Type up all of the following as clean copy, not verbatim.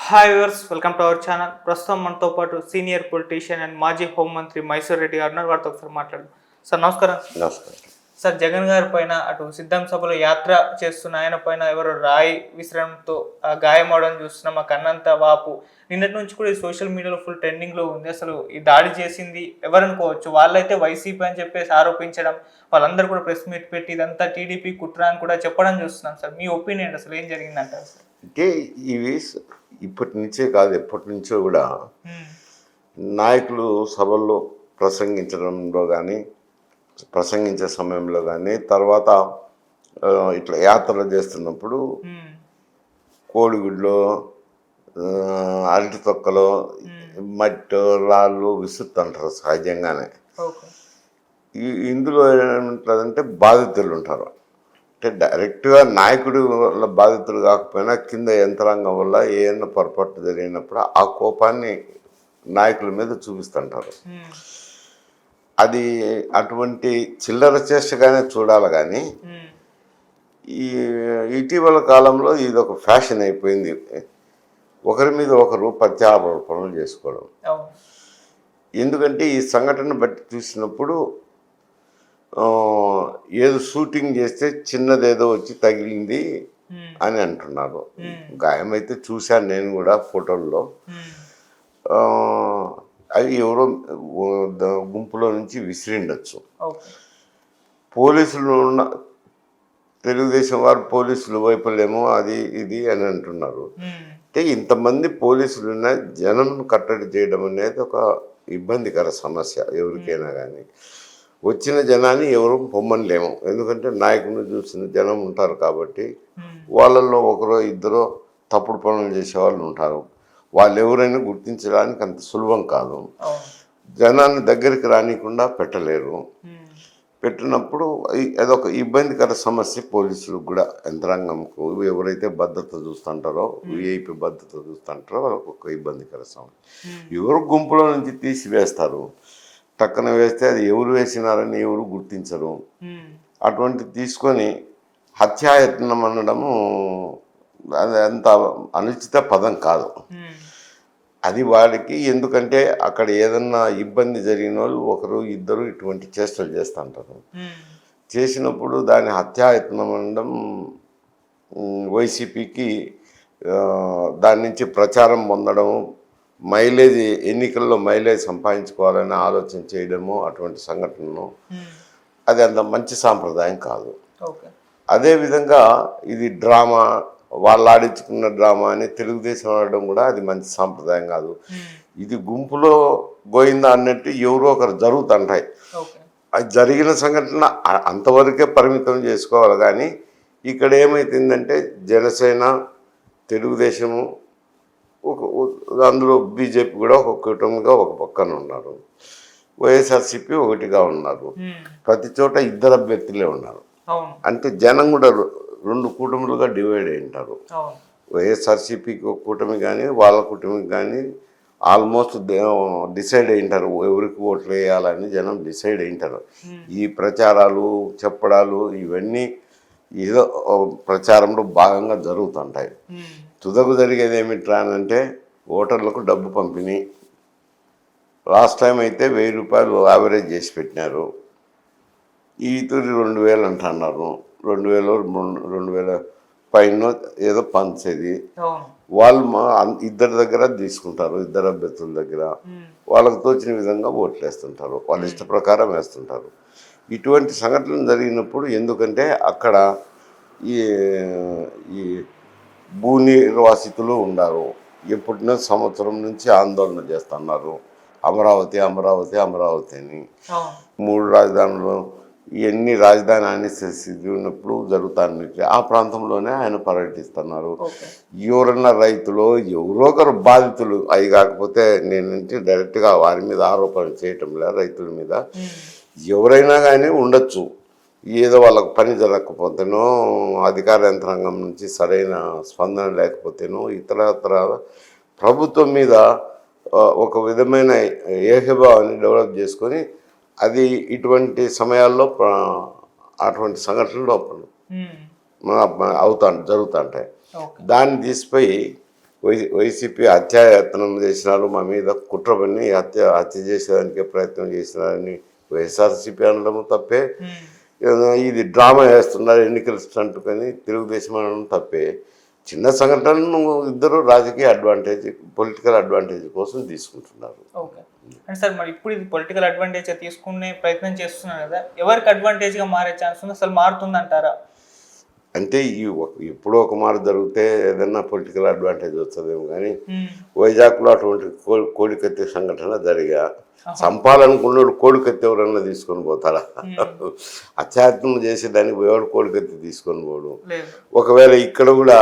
Hi viewers, welcome to our channel. ప్రస్తుతం మనతో పాటు సీనియర్ పొలిటీషియన్ అండ్ మాజీ హోంమంత్రి మైసూర్ రెడ్డి గారు ఉన్నారు. వారితో ఒకసారి మాట్లాడదాం. సార్ నమస్కారం. నమస్కారం. సార్, జగన్ గారి పైన అటు సిద్ధం సభలో యాత్ర చేస్తున్న ఆయన పైన ఎవరో రాయి విసరంతో గాయం అవడం చూస్తున్నాం. ఆ కన్నంత వాపు నిన్నటి నుంచి కూడా ఈ సోషల్ మీడియాలో ఫుల్ ట్రెండింగ్లో ఉంది. అసలు ఈ దాడి చేసింది ఎవరనుకోవచ్చు? వాళ్ళైతే వైసీపీ అని చెప్పేసి ఆరోపించడం, వాళ్ళందరూ కూడా ప్రెస్ మీట్ పెట్టి ఇదంతా టీడీపీ కుట్ర అని కూడా చెప్పడం చూస్తున్నాం. సార్, మీ ఒపీనియన్ అసలు ఏం జరిగిందంటారు సార్? అంటే ఇవి ఇప్పటి నుంచే కాదు, ఎప్పటి నుంచో కూడా నాయకులు సభల్లో ప్రసంగించడంలో కానీ, ప్రసంగించే సమయంలో కానీ, తర్వాత ఇట్లా యాత్రలు చేస్తున్నప్పుడు కోడిగుడ్లో, అరటి తొక్కలో మట్టి రాళ్ళు విసురుతుంటారు సహజంగానే. ఇందులో ఏమంటుందంటే బాధితులు ఉంటారు. అంటే డైరెక్ట్గా నాయకుడి వల్ల బాధితులు కాకపోయినా కింద యంత్రాంగం వల్ల ఏమన్నా పొరపాటు జరిగినప్పుడు ఆ కోపాన్ని నాయకుల మీద చూపిస్తుంటారు. అది అటువంటి చిల్లర చేష్టగానే చూడాలి. కానీ ఈ ఇటీవల కాలంలో ఇది ఒక ఫ్యాషన్ అయిపోయింది, ఒకరి మీద ఒకరు ప్రత్యారోపణలు చేసుకోవడం. ఎందుకంటే ఈ సంఘటన బట్టి చూసినప్పుడు ఏదో షూటింగ్ చేస్తే చిన్నదేదో వచ్చి తగిలింది అని అంటున్నారు. గాయం అయితే చూశాను నేను కూడా ఫోటోల్లో. అవి ఎవరో గుంపులో నుంచి విసిరిండొచ్చు. పోలీసులు తెలుగుదేశం వారు పోలీసులు వైపులేమో అది ఇది అని అంటున్నారు. అంటే ఇంతమంది పోలీసులు ఉన్న జనం కట్టడి చేయడం అనేది ఒక ఇబ్బందికర సమస్య ఎవరికైనా. కానీ వచ్చిన జనాన్ని ఎవరు పొమ్మనిలేము, ఎందుకంటే నాయకుని చూసిన జనం ఉంటారు కాబట్టి. వాళ్ళల్లో ఒకరో ఇద్దరో తప్పుడు పనులు చేసేవాళ్ళు ఉంటారు. వాళ్ళు ఎవరైనా గుర్తించడానికి అంత సులభం కాదు. జనాన్ని దగ్గరికి రానికుండా పెట్టలేరు. పెట్టినప్పుడు అదొక ఇబ్బందికర సమస్య పోలీసులకు కూడా, యంత్రాంగంకు. ఎవరైతే భద్రత చూస్తుంటారో, విఐపి భద్రత చూస్తుంటారో వాళ్ళకు ఒక ఇబ్బందికర సమస్య. ఎవరు గుంపులో నుంచి తీసివేస్తారు, టక్కన వేస్తే అది ఎవరు వేసినారని ఎవరు గుర్తించరు. అటువంటి తీసుకొని హత్యాయత్నం అనడము అది అంత అనుచిత పదం కాదు. అది వాడికి, ఎందుకంటే అక్కడ ఏదన్నా ఇబ్బంది జరిగిన వాళ్ళు ఒకరు ఇద్దరు ఇటువంటి చేష్టలు చేస్తుంటారు. చేసినప్పుడు దాని హత్యాయత్నం అనడం వైసీపీకి దాని నుంచి ప్రచారం పొందడం, మైలేజ్, ఎన్నికల్లో మైలేజ్ సంపాదించుకోవాలని ఆలోచన చేయడము, అటువంటి సంఘటనను అది అంత మంచి సాంప్రదాయం కాదు. అదేవిధంగా ఇది డ్రామా, వాళ్ళు ఆడించుకున్న డ్రామా అని తెలుగుదేశం ఆడడం కూడా అది మంచి సాంప్రదాయం కాదు. ఇది గుంపులో గోయిందా అన్నట్టు ఎవరో ఒకరు జరుగుతుంటాయి. అది జరిగిన సంఘటన అంతవరకే పరిమితం చేసుకోవాలి. కానీ ఇక్కడ ఏమైతుందంటే జనసేన, తెలుగుదేశము, అందులో బీజేపీ కూడా ఒక కూటమిగా ఒక పక్కన ఉన్నారు, వైఎస్ఆర్సీపీ ఒకటిగా ఉన్నారు. ప్రతి చోట ఇద్దరు అభ్యర్థులే ఉన్నారు. అంటే జనం కూడా రెండు కూటములుగా డివైడ్ అయి ఉంటారు. వైఎస్ఆర్సీపీకి ఒక కూటమి కానీ, వాళ్ళ కూటమికి కానీ ఆల్మోస్ట్ డిసైడ్ అయి ఉంటారు ఎవరికి ఓట్లు వేయాలని. జనం డిసైడ్ అయి ఉంటారు. ఈ ప్రచారాలు చెప్పడాలు ఇవన్నీ ఏదో ప్రచారంలో భాగంగా జరుగుతుంటాయి. తుదకు జరిగేది ఏమిట్రా అంటే ఓటర్లకు డబ్బు పంపిణీ. లాస్ట్ టైం అయితే 1000 రూపాయలు యావరేజ్ చేసి పెట్టినారు. ఈ తూరి 2000 అంటున్నారు. 2000 పైన ఏదో పంచేది. వాళ్ళు ఇద్దరి దగ్గర తీసుకుంటారు, ఇద్దరు అభ్యర్థుల దగ్గర. వాళ్ళకు తోచిన విధంగా ఓట్లు వేస్తుంటారు, వాళ్ళ ఇష్ట ప్రకారం వేస్తుంటారు. ఇటువంటి సంఘటనలు జరిగినప్పుడు, ఎందుకంటే అక్కడ ఈ భూ నిర్వాసితులు ఉన్నారు. ఎప్పుడున్న సంవత్సరం నుంచి ఆందోళన చేస్తున్నారు, అమరావతి అమరావతి అమరావతి అని. 3 రాజధానులు, ఇవన్నీ రాజధాని అనేసి ఉన్నప్పుడు జరుగుతాను. ఆ ప్రాంతంలోనే ఆయన పర్యటిస్తున్నారు. ఎవరన్నా రైతులు, ఎవరో ఒకరు బాధితులు, అవి కాకపోతే నేనంటే డైరెక్ట్గా వారి మీద ఆరోపణ చేయటం లేదు, రైతుల మీద. ఎవరైనా కానీ ఉండొచ్చు, ఏదో వాళ్ళకు పని జరగకపోతేనో, అధికార యంత్రాంగం నుంచి సరైన స్పందన లేకపోతేనో, ఇతర ప్రభుత్వం మీద ఒక విధమైన ఏకభావాన్ని డెవలప్ చేసుకొని అది ఇటువంటి సమయాల్లో అటువంటి సంఘటనలు జరుగుతుంటాయి. దాన్ని తీసిపోయి వైసీపీ హత్యాయత్నం చేసినారు, మా మీద కుట్ర పని హత్య చేసేదానికి ప్రయత్నం చేసినారని వైఎస్ఆర్సీపీ అనడం తప్పే. ఇది డ్రామా వేస్తున్నారు ఎన్నికల స్టంట్ అని తెలుగుదేశం అనడం తప్పే. చిన్న సంఘటనను ఇద్దరు రాజకీయ అడ్వాంటేజ్, పొలిటికల్ అడ్వాంటేజ్ కోసం తీసుకుంటున్నారు. ఓకే అంటే సార్ మరి ఇప్పుడు ఇది పొలిటికల్ అడ్వాంటేజ్ తీసుకునే ప్రయత్నం చేస్తున్నారు కదా, ఎవరికి అడ్వాంటేజ్గా మారే ఛాన్స్ ఉంది, అసలు మారుతుందంటారా? అంటే ఎప్పుడో ఒక మారు జరిగితే ఏదన్నా పొలిటికల్ అడ్వాంటేజ్ వస్తుందేమో, కానీ వైజాగ్లో అటువంటి కోడికత్తి సంఘటన జరిగా చంపాలనుకున్నాడు కోడికత్తి ఎవరన్నా తీసుకొని పోతారా? అత్యాత్మ చేసేదానికి ఎవడు కోడికత్తి తీసుకొని పోడు. ఒకవేళ ఇక్కడ కూడా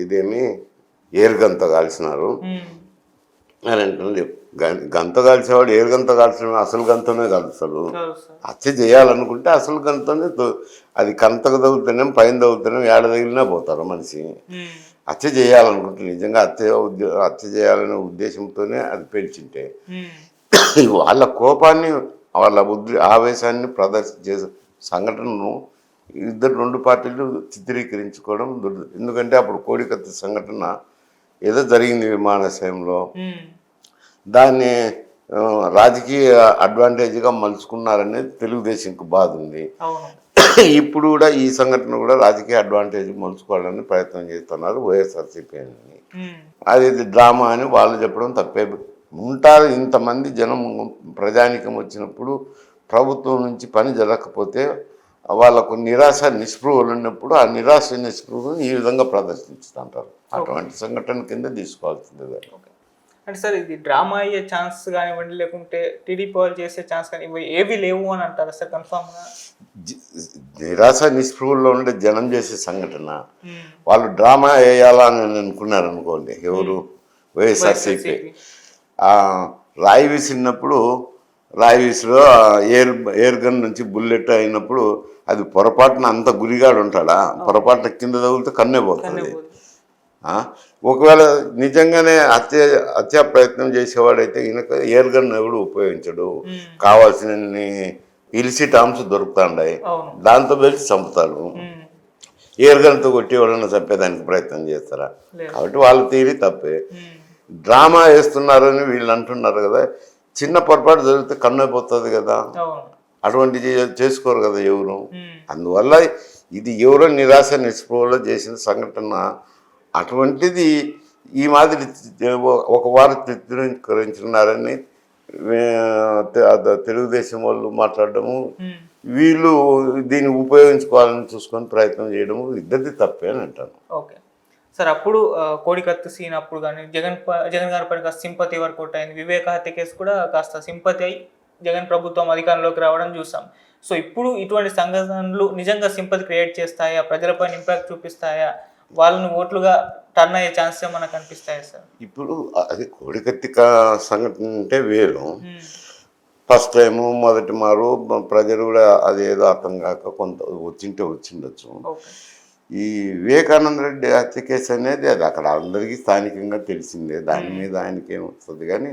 ఇదేమి ఏరుగంత కాల్చినారు అని అంటే గంత కాల్చేవాడు ఏరుగంత కాల్చిన అసలు గంతనే కాలుస్తాడు. హత్య చేయాలనుకుంటే అసలు గంతనే, అది కంతకు తగులుతున్నాం పైన తగులుతున్నాం ఏడ తగిలినా పోతారు మనిషి. హత్య చేయాలనుకుంటే నిజంగా హత్య చేయాలనే ఉద్దేశంతోనే అది పెంచింటే వాళ్ళ కోపాన్ని వాళ్ళ ఆవేశాన్ని ప్రదర్శించే సంఘటనను రెండు పార్టీలు చిత్రీకరించుకోవడం ఎందుకంటే అప్పుడు కోడికత్తి సంఘటన ఏదో జరిగింది విమానాశ్రయంలో, దాన్ని రాజకీయ అడ్వాంటేజ్గా మలుచుకున్నారనేది తెలుగుదేశంకు బాధ ఉంది. ఇప్పుడు కూడా ఈ సంఘటన కూడా రాజకీయ అడ్వాంటేజ్ మలుచుకోవాలని ప్రయత్నం చేస్తున్నారు వైఎస్ఆర్సీపీ అని. అది డ్రామా అని వాళ్ళు చెప్పడం తప్పే ఉంటారు. ఇంతమంది జనం ప్రజానికం వచ్చినప్పుడు ప్రభుత్వం నుంచి పని జరగకపోతే వాళ్ళకు నిరాశ నిస్పృహలు ఉన్నప్పుడు ఆ నిరాశ నిస్పృహను ఈ విధంగా ప్రదర్శిస్తుంటారు. అటువంటి సంఘటన కింద తీసుకోవాల్సింది. అంటే సార్ ఇది డ్రామా అయ్యే ఛాన్స్ కానివ్వండి, లేకుంటే టీడీపీ వాళ్ళు చేసే ఛాన్స్ కానీ ఏవి లేవు అని అంటారా సార్ కన్ఫామ్గా? నిరాశ నిస్పృహల్లో ఉండే జనం చేసే సంఘటన వాళ్ళు డ్రామా వేయాలని అనుకున్నారు అనుకోండి, ఎవరు వైఎస్ఆర్సీపీ. రాయి విసిరినప్పుడు రాయి విసిలో ఎయిర్ గన్ నుంచి బుల్లెట్ అయినప్పుడు అది పొరపాటున అంత గురిగాడు ఉంటాడా? పొరపాటున కింద తగిలితే కన్నే పోతుంది. ఒకవేళ నిజంగానే హత్యా ప్రయత్నం చేసేవాడైతే ఈయనకు ఎయిర్ గన్ ఎవడు ఉపయోగించడు, కావాల్సిన ఇలిసిట్ ఆర్మ్స్ దొరుకుతాయి, దాంతో వెళ్ళి చంపుతాడు. ఎయిర్ గన్తో కొట్టి ఎవరన్నా చంపేదానికి ప్రయత్నం చేస్తారా? కాబట్టి వాళ్ళ తీరి తప్పే. డ్రామా వేస్తున్నారని వీళ్ళు అంటున్నారు కదా, చిన్న పొరపాటు జరిగితే కన్నైపోతుంది కదా, అటువంటి చేసుకోరు కదా ఎవరు. అందువల్ల ఇది ఎవరో నిరాశ నిస్పృహలో చేసిన సంఘటన. అటువంటిది ఈ మాదిరి ఒక వారు చిత్రీకరించున్నారని తెలుగుదేశం వాళ్ళు మాట్లాడడము, వీళ్ళు దీన్ని ఉపయోగించుకోవాలని చూసుకొని ప్రయత్నం చేయడము ఇద్దరిది తప్పే అని అంటాను. ఓకే సార్, అప్పుడు కోడికత్తి సీన్ అప్పుడు కానీ జగన్ గారి పైన కాస్త సింపతి వర్కౌట్ అయింది. వివేక హత్య కేసు కూడా కాస్త సింపతి అయి జగన్ ప్రభుత్వం అధికారంలోకి రావడం చూసాం. సో ఇప్పుడు ఇటువంటి సంఘటనలు నిజంగా సింపతి క్రియేట్ చేస్తాయా, ప్రజలపైన ఇంపాక్ట్ చూపిస్తాయా, వాళ్ళని ఓట్లుగా టర్న్ అయ్యే ఛాన్స్ మనకు అనిపిస్తాయా సార్? ఇప్పుడు అది కోడికత్తి సంఘటన అంటే వేరు. ఫస్ట్ టైము మొదటి మారు ప్రజలు కూడా అదేదో అర్థం కాక కొంత వచ్చిండొచ్చు. ఈ వివేకానంద రెడ్డి హత్య కేసు అనేది అది అక్కడ అందరికీ స్థానికంగా తెలిసిందే, దాని మీద ఆయనకి ఏమొస్తుంది. కానీ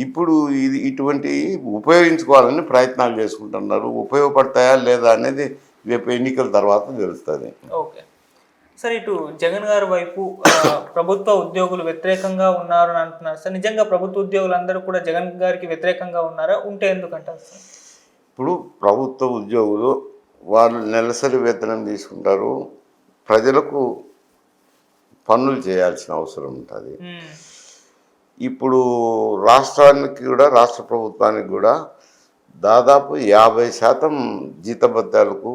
ఇప్పుడు ఇది ఇటువంటి ఉపయోగించుకోవాలని ప్రయత్నాలు చేసుకుంటున్నారు. ఉపయోగపడతాయా లేదా అనేది రేపు ఎన్నికల తర్వాత తెలుస్తుంది. ఓకే సార్, ఇటు జగన్ గారి వైపు ప్రభుత్వ ఉద్యోగులు వ్యతిరేకంగా ఉన్నారు అని అంటున్నారు సార్. నిజంగా ప్రభుత్వ ఉద్యోగులందరూ కూడా జగన్ గారికి వ్యతిరేకంగా ఉన్నారా? ఉంటే ఎందుకంటారు సార్? ఇప్పుడు ప్రభుత్వ ఉద్యోగులు వాళ్ళు నెలసరి వేతనం తీసుకుంటారు, ప్రజలకు పన్నులు చేయాల్సిన అవసరం ఉంటుంది. ఇప్పుడు రాష్ట్రానికి కూడా రాష్ట్ర ప్రభుత్వానికి కూడా దాదాపు 50% జీతభత్యాలకు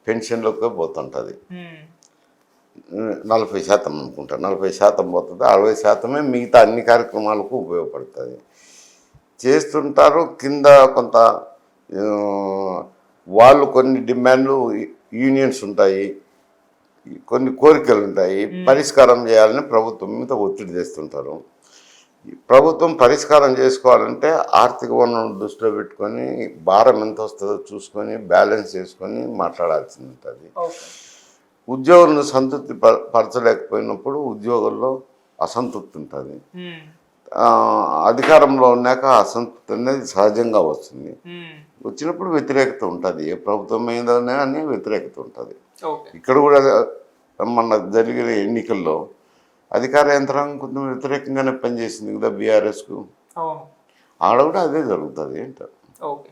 పెన్షన్లకు పోతుంటుంది. 40% అనుకుంటా, 40% పోతుంది. 60% మిగతా అన్ని కార్యక్రమాలకు ఉపయోగపడుతుంది. చేస్తుంటారు. కింద కొంత వాళ్ళు కొన్ని డిమాండ్లు, యూనియన్స్ ఉంటాయి, కొన్ని కోరికలు ఉంటాయి, పరిష్కారం చేయాలని ప్రభుత్వం మీద ఒత్తిడి తెస్తుంటారు. ప్రభుత్వం పరిష్కారం చేసుకోవాలంటే ఆర్థిక వనరులను దృష్టిలో పెట్టుకొని భారం ఎంత వస్తుందో చూసుకొని బ్యాలెన్స్ చేసుకొని మాట్లాడాల్సి ఉంటుంది. ఉద్యోగులను సంతృప్తి పరచలేకపోయినప్పుడు ఉద్యోగుల్లో అసంతృప్తి ఉంటుంది. అధికారంలో ఉన్నాక అసంతృప్తి అనేది సహజంగా వస్తుంది. వచ్చినప్పుడు వ్యతిరేకత ఉంటుంది. ఏ ప్రభుత్వం మీదనే అని వ్యతిరేకత ఉంటుంది. ఇక్కడ కూడా మన జరిగిన ఎన్నికల్లో అధికార యంత్రాంగం కొంచెం వ్యతిరేకంగానే పనిచేసింది కదా బీఆర్ఎస్కు. అవును. ఆడ కూడా అదే జరుగుతుంది ఏంటో. ఓకే.